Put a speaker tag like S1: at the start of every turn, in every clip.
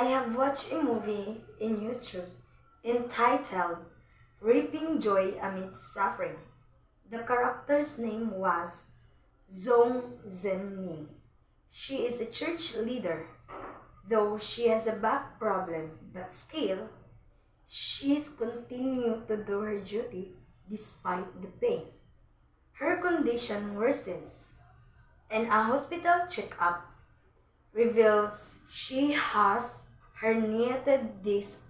S1: I have watched a movie in YouTube entitled Reaping Joy Amid Suffering. The character's name was Zhong Zhenming. She is a church leader, though she has a back problem, but still, she's continued to do her duty despite the pain. Her condition worsens, and a hospital checkup reveals she has herniated disc.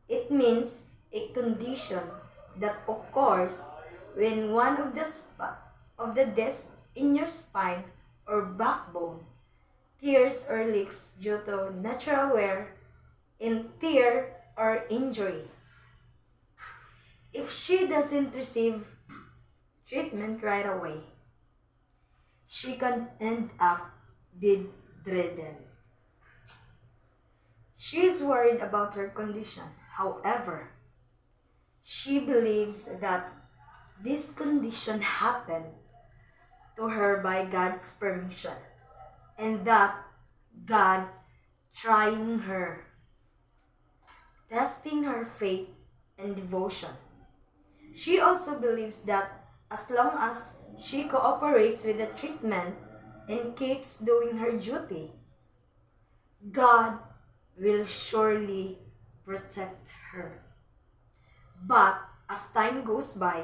S1: It means a condition that occurs when one of the discs in your spine or backbone tears or leaks due to natural wear in tear or injury. If she doesn't receive treatment right away, she can end up bedridden. She is worried about her condition. However, she believes that this condition happened to her by God's permission and that God trying her, testing her faith and devotion. She also believes that as long as she cooperates with the treatment and keeps doing her duty, God will surely protect her. But as time goes by,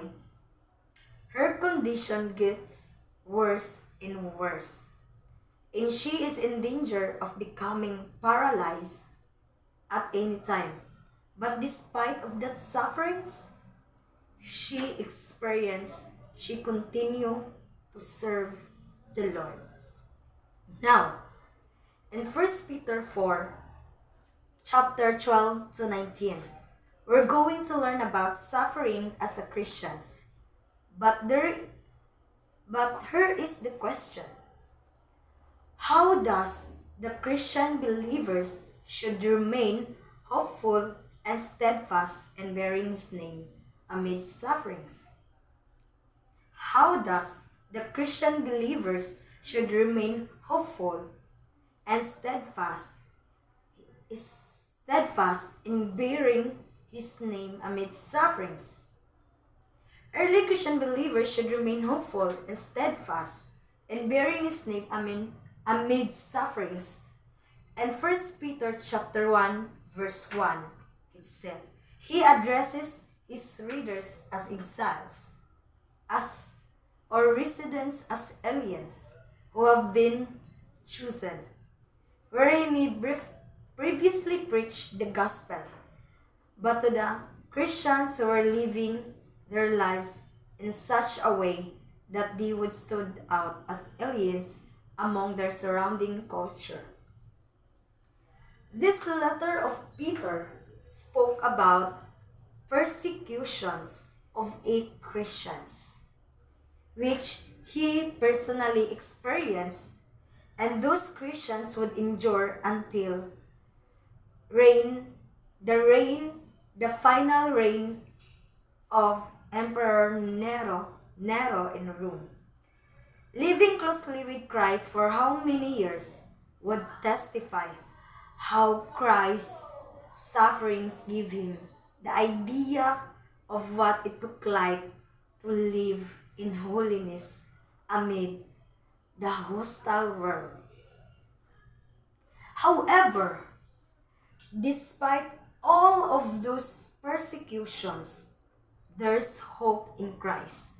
S1: her condition gets worse and worse, and she is in danger of becoming paralyzed at any time. But despite of that sufferings she experienced, she continued to serve the Lord. Now, in 1 Peter 4, chapter 12 to 19, we're going to learn about suffering as a Christians. But here is the question. How does the Christian believers should remain hopeful and steadfast in bearing his name amid sufferings? How does the Christian believers should remain hopeful and steadfast in bearing his name amid sufferings? Early Christian believers should remain hopeful and steadfast in bearing his name amid sufferings. And 1 Peter chapter 1 verse 1, it says, he addresses his readers as exiles, as or residents as aliens who have been chosen, where he may previously preached the gospel, but to the Christians who are living their lives in such a way that they would stood out as aliens among their surrounding culture. This letter of Peter spoke about persecutions of a Christians, which he personally experienced, and those Christians would endure until the final reign of Emperor Nero in Rome. Living closely with Christ for how many years would testify how Christ's sufferings give him the idea of what it looked like to live in holiness amid the hostile world. However, despite all of those persecutions, there's hope in Christ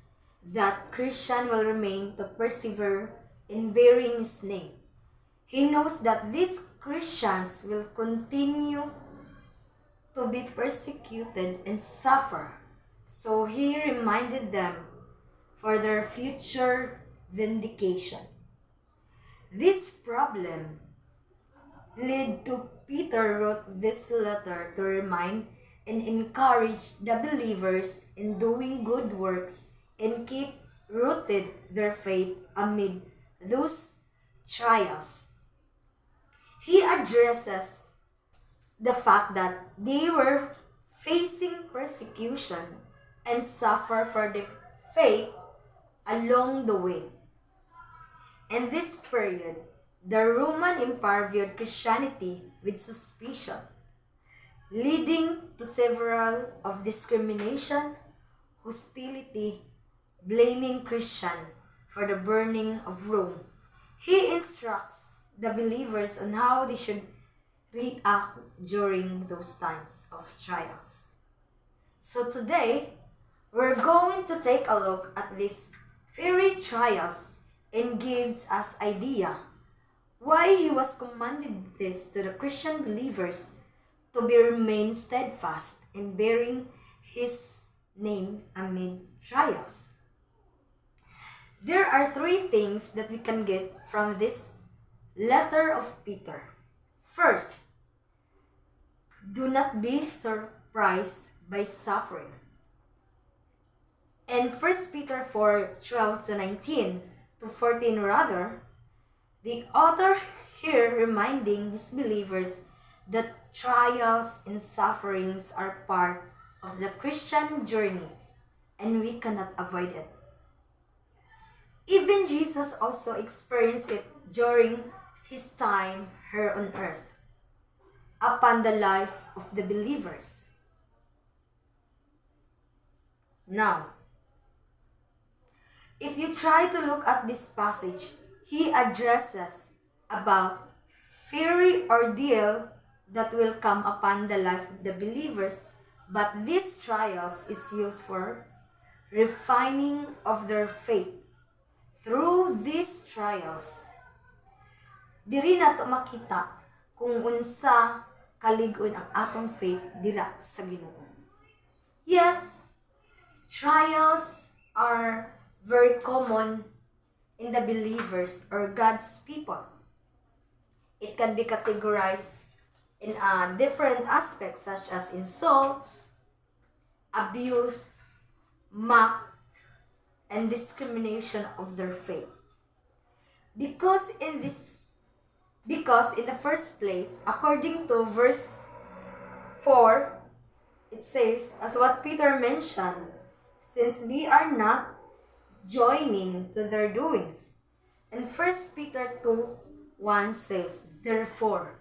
S1: that Christian will remain to persevere in bearing his name. He knows that these Christians will continue to be persecuted and suffer, so he reminded them for their future vindication. This problem led to Peter wrote this letter to remind and encourage the believers in doing good works and keep rooted their faith amid those trials. He addresses the fact that they were facing persecution and suffer for their faith along the way. In this period, the Roman Empire viewed Christianity with suspicion, leading to several of discrimination, hostility, blaming Christian for the burning of Rome. He instructs the believers on how they should react during those times of trials. So today, we're going to take a look at these fiery trials and gives us idea why he was commanded this to the Christian believers to be remain steadfast in bearing his name amid trials. There are three things that we can get from this letter of Peter. First, do not be surprised by suffering. In 1 Peter 4:12 to 19 to 14 rather, the author here reminding these believers that trials and sufferings are part of the Christian journey and we cannot avoid it. Even Jesus also experienced it during his time here on earth, upon the life of the believers. Now, if you try to look at this passage, he addresses about fiery ordeal that will come upon the life of the believers, but these trials is used for refining of their faith. Through these trials, diri nato makita kung unsa kalig-on ang atong faith dira sa Ginoo. Yes, trials are very common in the believers or God's people. It can be categorized in different aspects such as insults, abuse, mocked, and discrimination of their faith. Because in the first place, according to verse 4, it says, as what Peter mentioned, since we are not joining to their doings. And 1 Peter 2:1 says, therefore,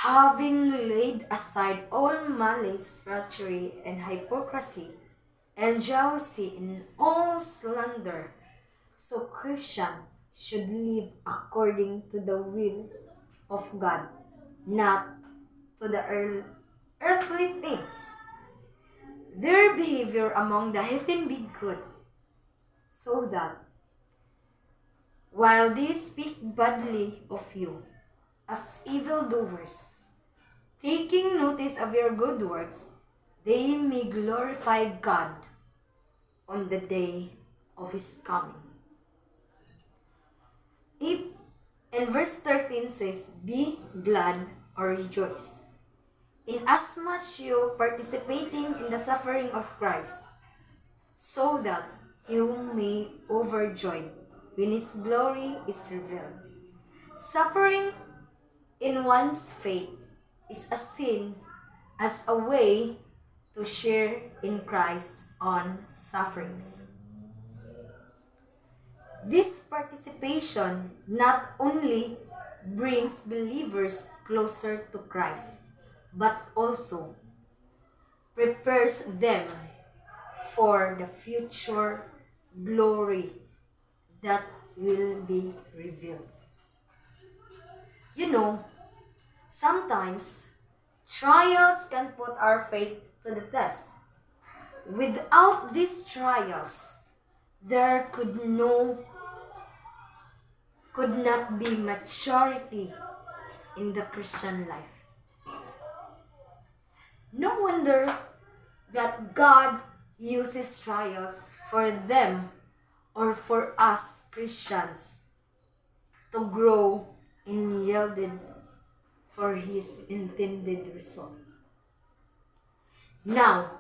S1: having laid aside all malice, treachery, and hypocrisy, and jealousy, and all slander, so Christian should live according to the will of God, not to the earthly things. Their behavior among the heathen be good, so that, while they speak badly of you, as evildoers, taking notice of your good works, they may glorify God on the day of his coming. And verse 13 says, be glad or rejoice, inasmuch you participating in the suffering of Christ, so that you may overjoyed when his glory is revealed. Suffering in one's faith is a sin as a way to share in Christ's own sufferings. This participation not only brings believers closer to Christ, but also prepares them for the future glory that will be revealed. You know, sometimes trials can put our faith to the test. Without these trials, there could not be maturity in the Christian life. No wonder that God uses trials for them or for us Christians to grow and yielded for his intended result. Now,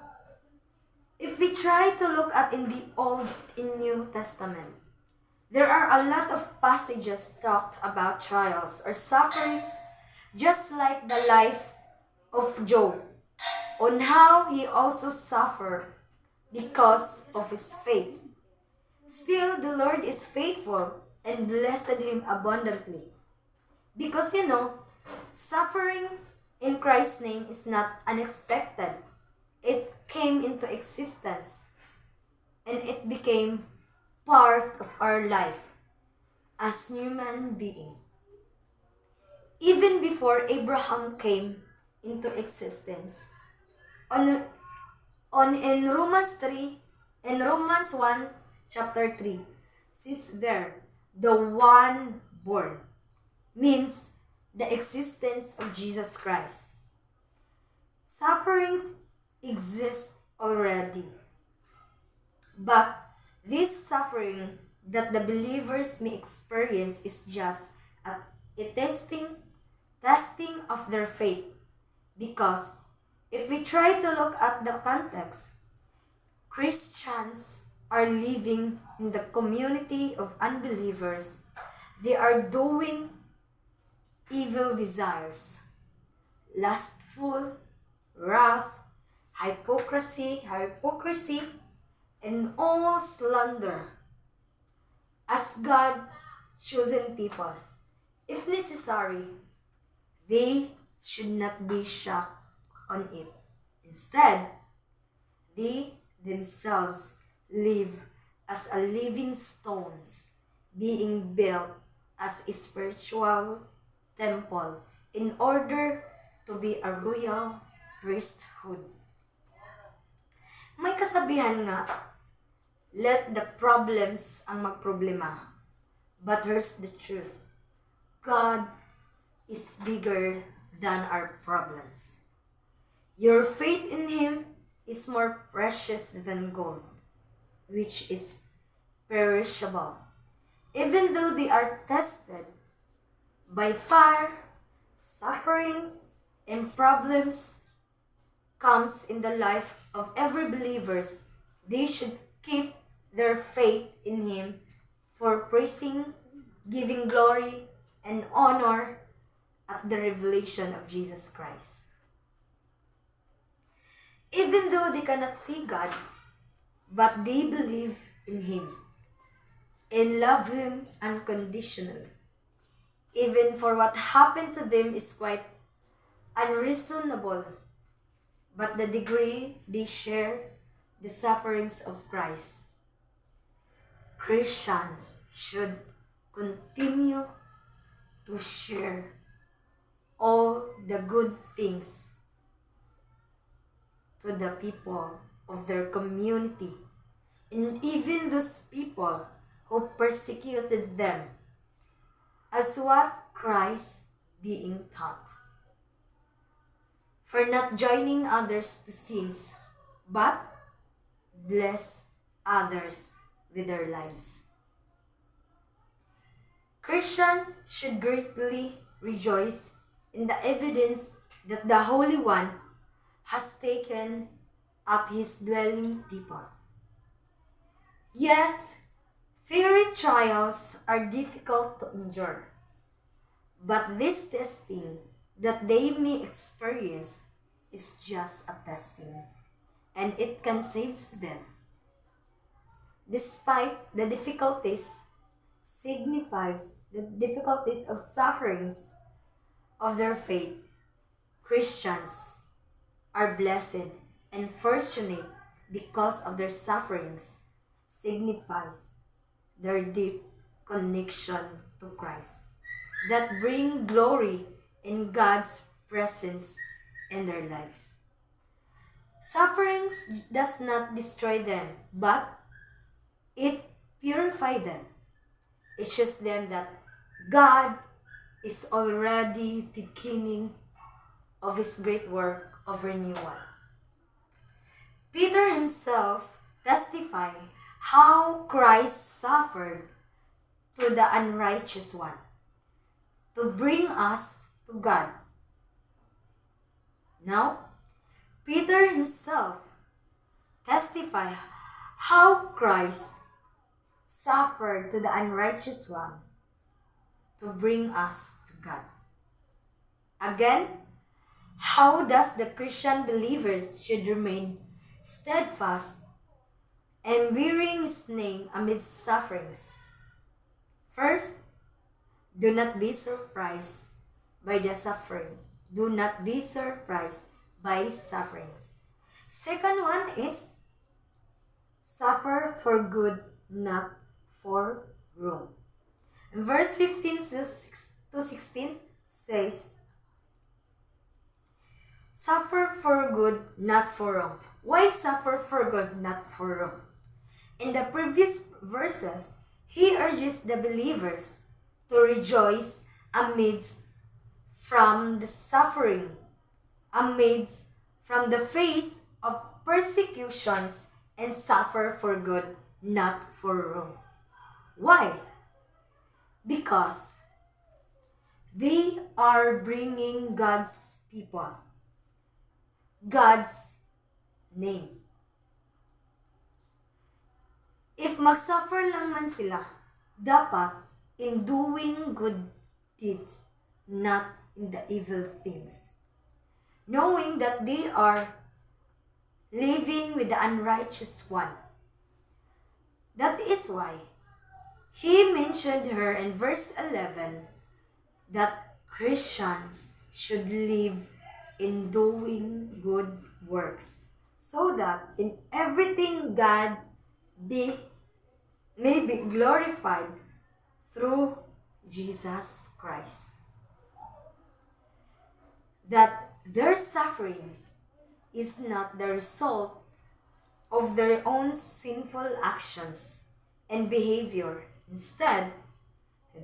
S1: if we try to look at in the Old and New Testament, there are a lot of passages talked about trials or sufferings, just like the life of Job, on how he also suffered because of his faith. Still, the Lord is faithful and blessed him abundantly. Because suffering in Christ's name is not unexpected. It came into existence and it became part of our life as human being. Even before Abraham came into existence, in Romans 3, in Romans 1, chapter 3, says there, the one born means the existence of Jesus Christ. Sufferings exist already, but this suffering that the believers may experience is just a testing of their faith. Because if we try to look at the context, Christians are living in the community of unbelievers. They are doing evil desires, lustful, wrath, hypocrisy, and all slander. As God chosen people, if necessary, they should not be shocked on it. Instead, they themselves live as a living stones, being built as a spiritual temple in order to be a royal priesthood. May kasabihan nga, let the problems ang magproblema. But here's the truth. God is bigger than our problems. Your faith in Him is more precious than gold, which is perishable. Even though they are tested by fire, sufferings, and problems comes in the life of every believers, they should keep their faith in Him for praising, giving glory, and honor at the revelation of Jesus Christ. Even though they cannot see God, but they believe in Him and love Him unconditionally. Even for what happened to them is quite unreasonable, but the degree they share the sufferings of Christ. Christians should continue to share all the good things to the people of their community, and even those people who persecuted them, as what Christ being taught. For not joining others to sins, but bless others with their lives. Christians should greatly rejoice in the evidence that the Holy One has taken up His dwelling people. Yes, fiery trials are difficult to endure, but this testing that they may experience is just a testing, and it can save them. Despite the difficulties, signifies the difficulties of sufferings of their faith, Christians are blessed and fortunate because of their sufferings signifies their deep connection to Christ that bring glory in God's presence in their lives. Sufferings does not destroy them, but it purifies them. It shows them that God is already beginning of His great work of renewal. Peter himself testified how Christ suffered to the unrighteous one to bring us to God. Now, Peter himself testified how Christ suffered to the unrighteous one to bring us to God. Again, how does the Christian believers should remain steadfast and bearing His name amidst sufferings? First, do not be surprised by the suffering. Do not be surprised by sufferings. Second one is suffer for good, not for wrong. Verse 15 to 16 says, suffer for good, not for wrong. Why suffer for good, not for wrong? In the previous verses, he urges the believers to rejoice amidst from the suffering, amidst from the face of persecutions, and suffer for good, not for wrong. Why? Because they are bringing God's people, God's name. If magsuffer lang man sila, dapat in doing good deeds, not in the evil things. Knowing that they are living with the unrighteous one. That is why he mentioned her in verse 11 that Christians should live in doing good works, so that in everything God may be glorified through Jesus Christ. That their suffering is not the result of their own sinful actions and behavior. Instead,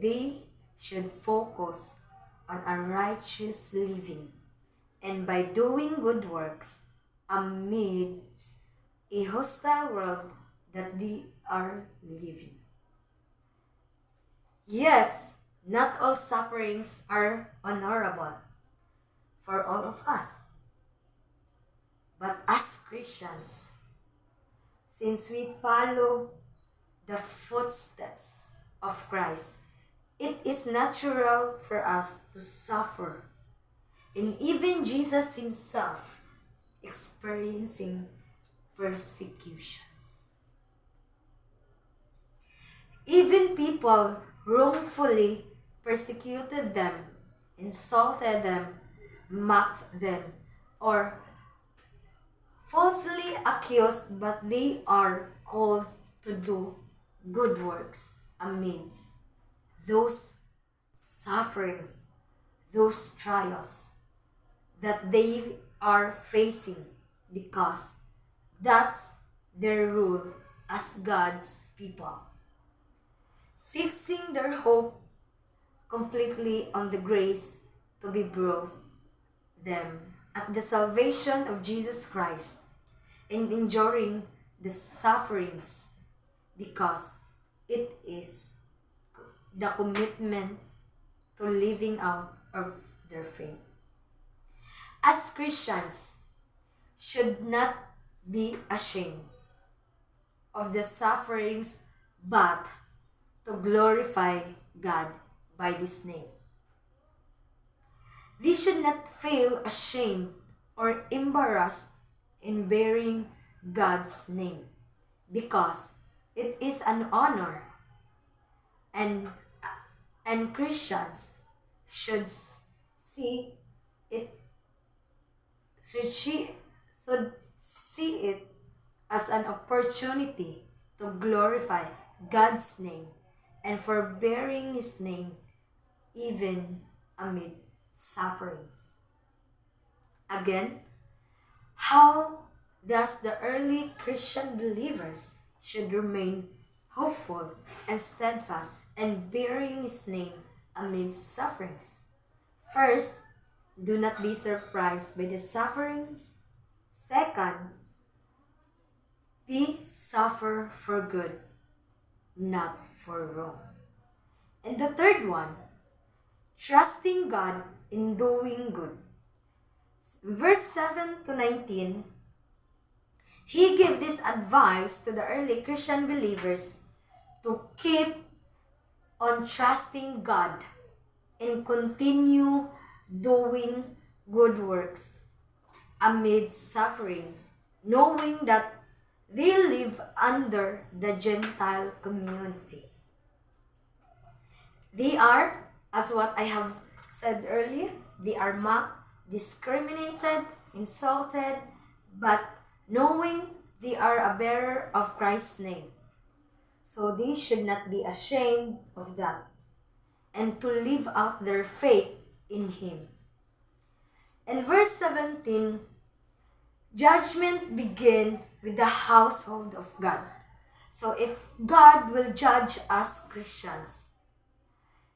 S1: they should focus on a righteous living and by doing good works amidst a hostile world that they are living. Yes, not all sufferings are honorable for all of us. But as Christians, since we follow the footsteps of Christ, it is natural for us to suffer. And even Jesus himself experiencing persecutions. Even people wrongfully persecuted them, insulted them, mocked them, or falsely accused, but they are called to do good works amidst those sufferings, those trials that they are facing, because that's their role as God's people. Fixing their hope completely on the grace to be brought them at the salvation of Jesus Christ and enduring the sufferings, because it is the commitment to living out of their faith. As Christians, should not be ashamed of the sufferings, but to glorify God by this name. They should not feel ashamed or embarrassed in bearing God's name, because it is an honor, and Christians should see it as an opportunity to glorify God's name and for bearing his name even amid sufferings. Again, how does the early Christian believers should remain hopeful and steadfast and bearing his name amidst sufferings? First, do not be surprised by the sufferings. Second, suffer for good, not for wrong. And the third one, trusting God in doing good. Verse 7 to 19, he gave this advice to the early Christian believers to keep on trusting God and continue doing good works amidst suffering, knowing that they live under the Gentile community. They are, as what I have said earlier, they are mocked, discriminated, insulted, but knowing they are a bearer of Christ's name. So they should not be ashamed of that and to live out their faith in Him. And verse 17, judgment begin with the household of God. So if God will judge us Christians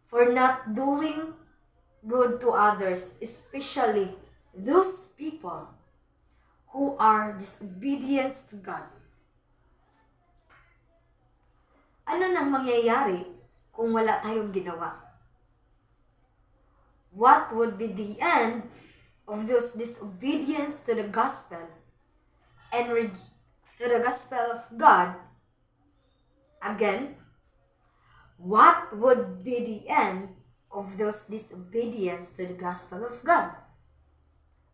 S1: for not doing good to others, especially those people who are disobedient to God, ano nang mangyayari kung wala tayong ginawa? What would be the end of those disobedience to the gospel and to the gospel of God? Again, what would be the end of those disobedience to the gospel of God?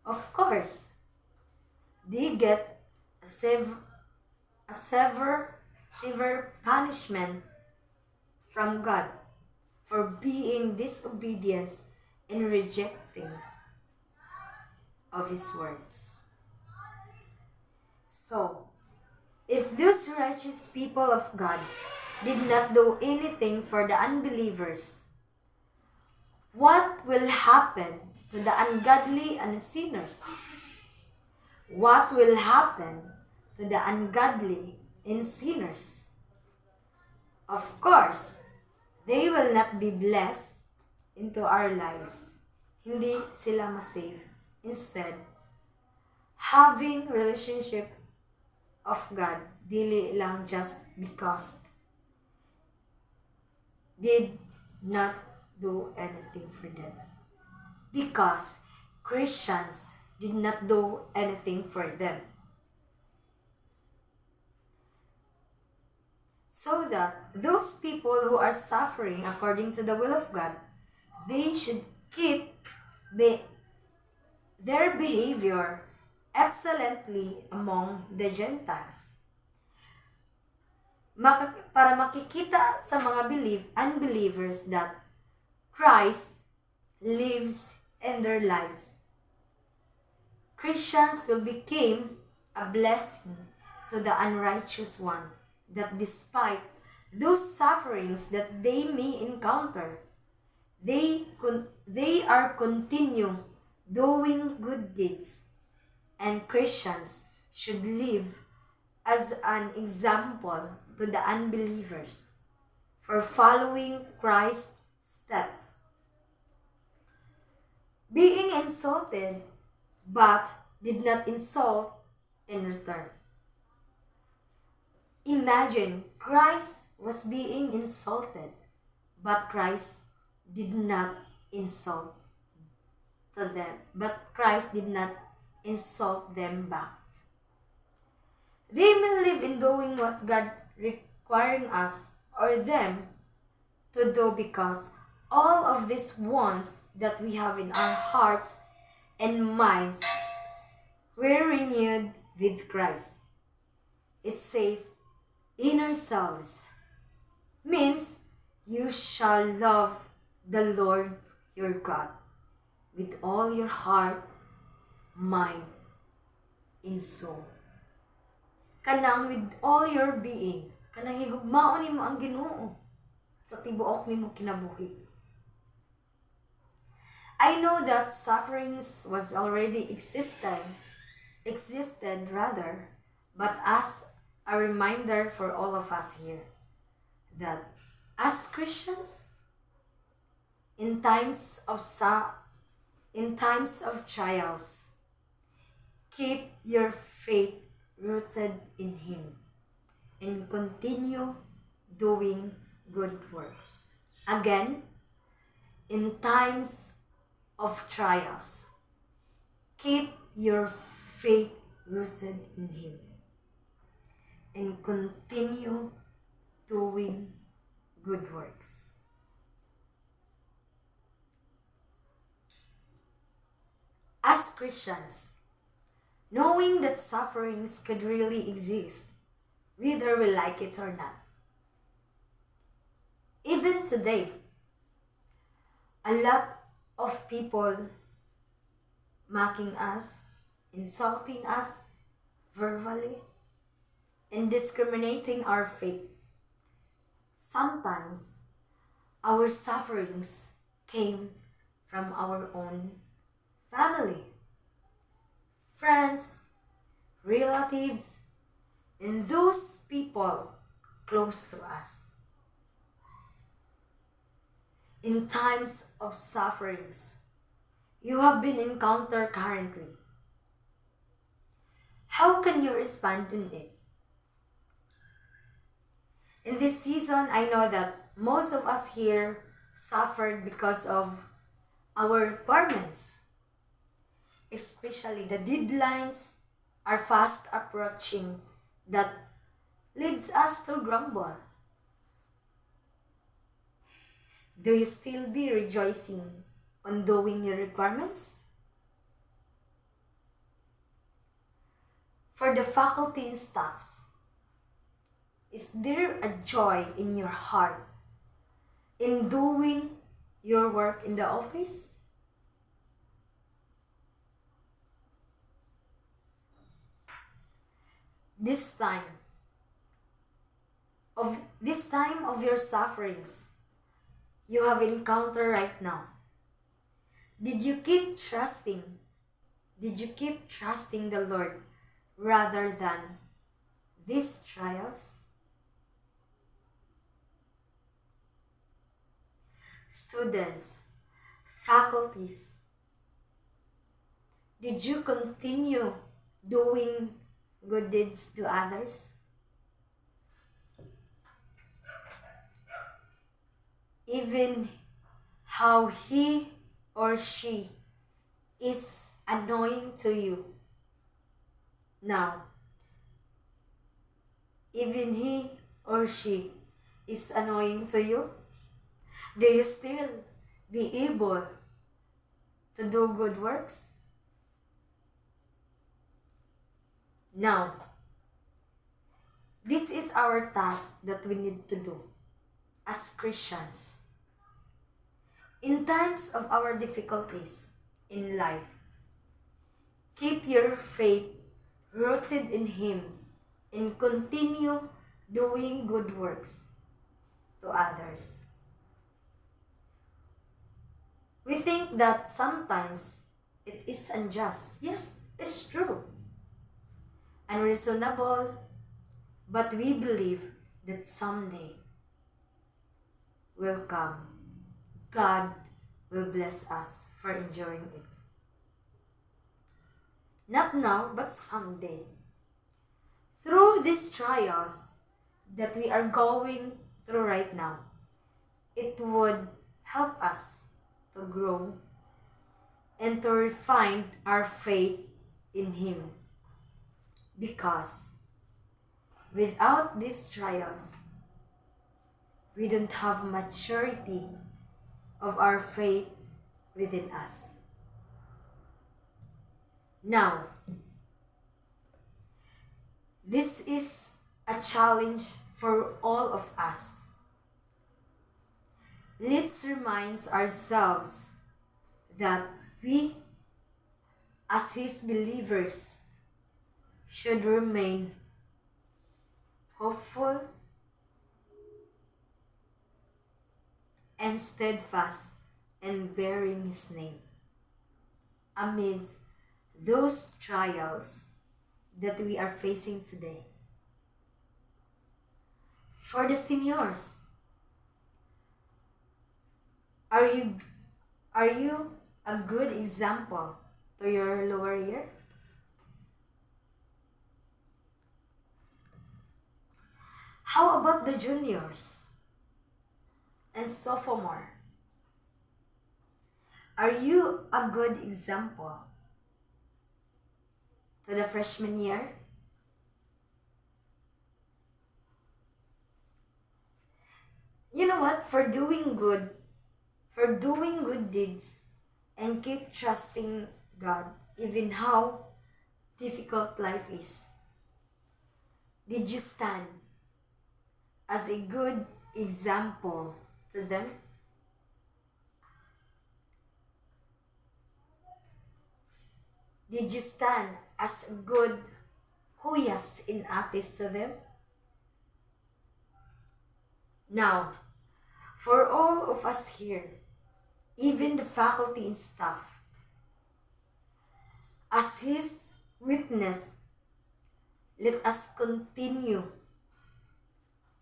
S1: Of course, they get a severe punishment from God for being disobedient and rejecting of His words. So, if those righteous people of God did not do anything for the unbelievers, what will happen to the ungodly and sinners? What will happen to the ungodly and sinners? Of course, they will not be blessed into our lives. Hindi sila masave. Instead, having relationship of God, dili lang just because did not do anything for them. Because Christians did not do anything for them. So that those people who are suffering according to the will of God, they should keep their behavior excellently among the Gentiles. Para makikita sa mga unbelievers that Christ lives in their lives. Christians will become a blessing to the unrighteous one, that despite those sufferings that they may encounter, they are continue doing good deeds, and Christians should live as an example to the unbelievers for following Christ's steps. Being insulted, but did not insult in return. Imagine, Christ was being insulted, but Christ did not insult to them. But Christ did not insult them back. They may live in doing what God requiring us or them to do, because all of these wants that we have in our hearts and minds were renewed with Christ. It says, in ourselves, means you shall love the Lord your God with all your heart, mind, and soul. Kanang with all your being, kanang higugmaon nimo ang Ginoo sa tibuok nimo kinabuhi. I know that sufferings was already existed, but as a reminder for all of us here, that as Christians, in times of trials, keep your faith rooted in Him and continue doing good works. Again, in times of trials, keep your faith rooted in Him and continue doing good works. As Christians, knowing that sufferings could really exist, whether we like it or not. Even today, a lot of people mocking us, insulting us verbally, and discriminating our faith. Sometimes our sufferings came from our own family, friends, relatives, and those people close to us. In times of sufferings you have been encountered currently, how can you respond in it? In this season, I know that most of us here suffered because of our requirements, especially the deadlines are fast approaching that leads us to grumble. Do you still be rejoicing on doing your requirements? For the faculty and staffs, is there a joy in your heart in doing your work in the office? This time this time of your sufferings you have encountered right now, did you keep trusting? Did you keep trusting the Lord rather than these trials? Students, faculties, did you continue doing good deeds to others? Even how he or she is annoying to you now, even he or she is annoying to you, do you still be able to do good works? Now, this is our task that we need to do as Christians. In times of our difficulties in life, keep your faith rooted in Him and continue doing good works to others. We think that sometimes it is unjust. Yes, it's true. Unreasonable, but we believe that someday will come. God will bless us for enduring it. Not now, but someday. Through these trials that we are going through right now, it would help us to grow and to refine our faith in Him. Because without these trials, we don't have maturity of our faith within us. Now, this is a challenge for all of us. Let's remind ourselves that we, as His believers, should remain hopeful and steadfast in bearing His name amidst those trials that we are facing today. For the seniors, are you a good example to your lower year? How about the juniors and sophomore? Are you a good example to the freshman year? You know what? For doing good deeds and keep trusting God, even how difficult life is. Did you stand as a good example to them? Did you stand as good kuyas and ates to them? Now, for all of us here, even the faculty and staff, as His witness, let us continue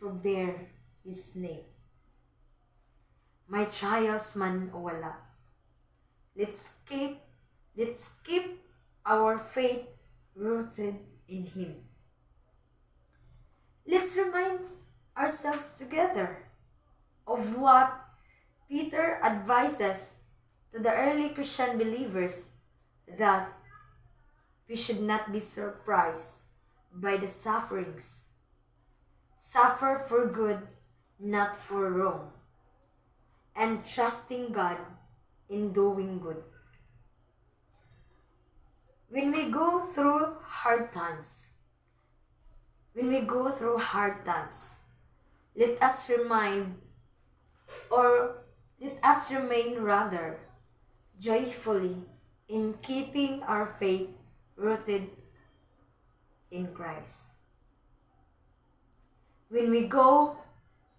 S1: to bear His name. May trials man o wala, let's keep our faith rooted in Him. Let's remind ourselves together of what Peter advises to the early Christian believers, that we should not be surprised by the sufferings. Suffer for good, not for wrong, and trusting God in doing good. When we go through hard times, let us remain rather joyfully in keeping our faith rooted in Christ. When we go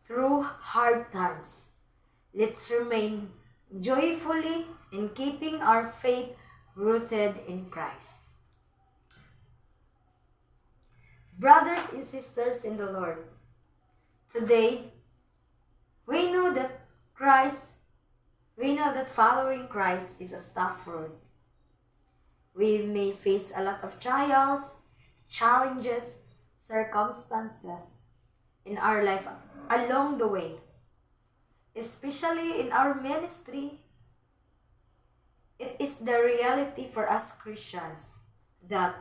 S1: through hard times, let's remain joyfully in keeping our faith rooted in Christ. Brothers and sisters in the Lord, today we know that following Christ is a tough road. We may face a lot of trials, challenges, circumstances in our life along the way. Especially in our ministry, it is the reality for us Christians that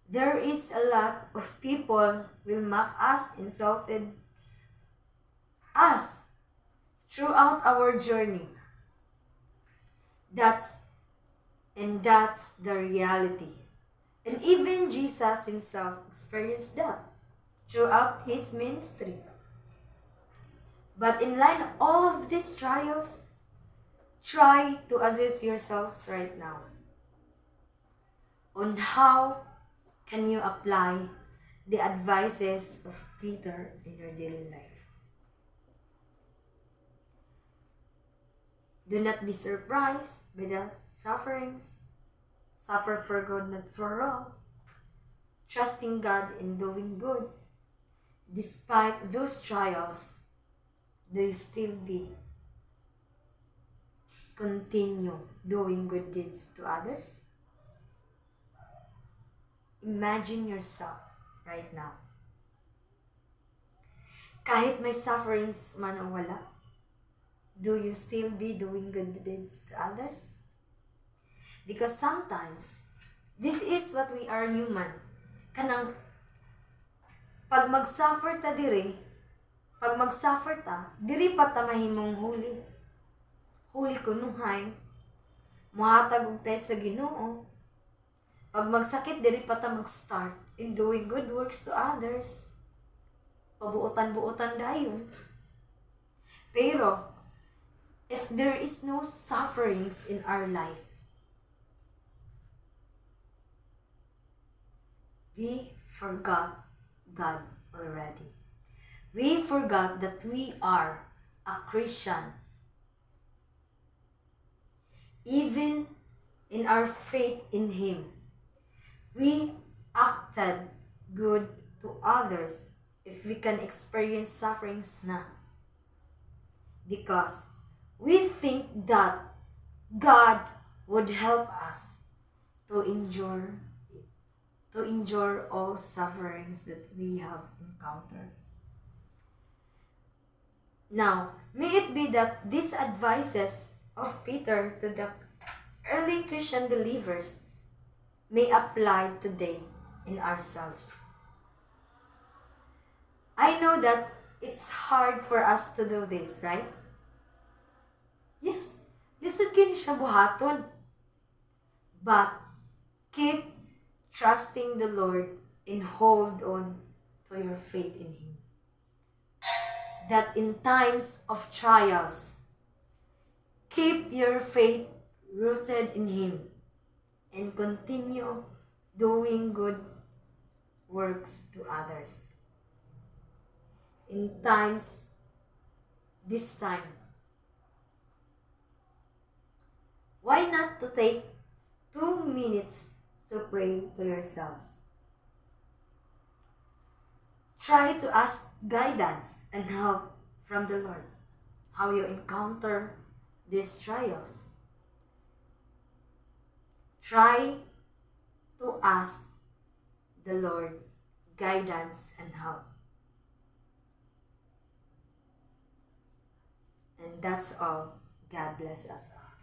S1: there is a lot of people will mock us, insulted us throughout our journey. That's the reality. And even Jesus himself experienced that throughout his ministry. But in line all of these trials, try to assess yourselves right now on how can you apply the advices of Peter in your daily life. Do not be surprised by the sufferings. Suffer for good, not for wrong. Trusting God in doing good. Despite those trials, do you still continue doing good deeds to others? Imagine yourself right now. Kahit may sufferings man o wala, do you still be doing good deeds to others? Because sometimes, this is what we are human. Kanang, pag mag-suffer ta, diri pa ta mahimong huli. Huli kunuhay. Muhatag og tayo sa Ginoo. Pag magsakit, diri pa ta mag-start in doing good works to others. Pabuotan-buotan dayon. Pero, if there is no sufferings in our life, we forgot God already. We forgot that we are a Christians. Even in our faith in Him, we acted good to others if we can experience sufferings na. Because we think that God would help us to endure all sufferings that we have encountered. Now, may it be that these advices of Peter to the early Christian believers may apply today in ourselves. I know that it's hard for us to do this, right? Yes, lisod kini siya buhaton. But keep trusting the Lord and hold on to your faith in Him. That in times of trials, keep your faith rooted in Him and continue doing good works to others. In this time, why not to take 2 minutes to pray to yourselves? Try to ask guidance and help from the Lord, how you encounter these trials. Try to ask the Lord guidance and help. And that's all. God bless us all.